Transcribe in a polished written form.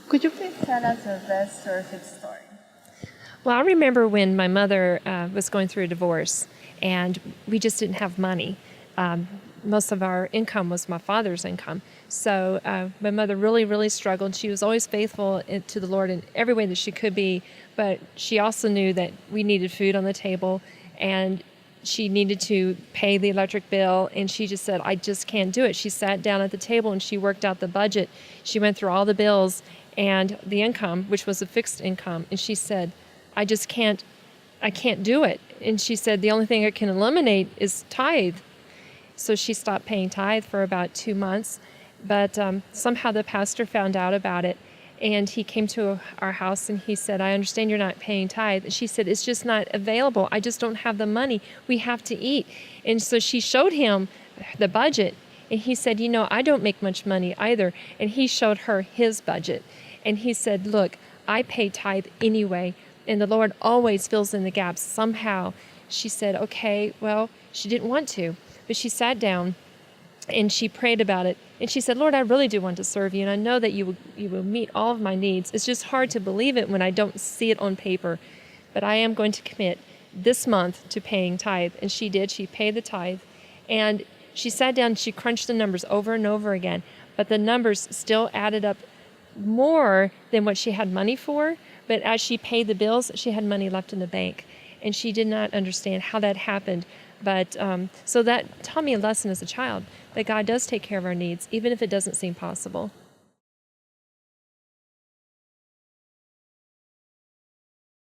Could you please tell us your best stewardship story? Well, I remember when my mother was going through a divorce, and we just didn't have money. Most of our income was my father's income. So my mother really, really struggled. She was always faithful to the Lord in every way that she could be, but she also knew that we needed food on the table, and she needed to pay the electric bill, and she just said, I just can't do it. She sat down at the table and she worked out the budget. She went through all the bills and the income, which was a fixed income, and she said, I can't do it. And she said, the only thing I can eliminate is tithe. So she stopped paying tithe for about 2 months, but somehow the pastor found out about it, and he came to our house and he said, I understand you're not paying tithe. And she said, it's just not available. I just don't have the money. We have to eat. And so she showed him the budget, and he said, I don't make much money either. And he showed her his budget, and he said, look, I pay tithe anyway, and the Lord always fills in the gaps somehow. She said, okay, well, she didn't want to, but she sat down and she prayed about it. And she said, Lord, I really do want to serve you, and I know that you will meet all of my needs. It's just hard to believe it when I don't see it on paper, but I am going to commit this month to paying tithe. And she did. She paid the tithe, and she sat down and she crunched the numbers over and over again, but the numbers still added up more than what she had money for. But as she paid the bills, she had money left in the bank, and she did not understand how that happened. But so that taught me a lesson as a child, that God does take care of our needs, even if it doesn't seem possible.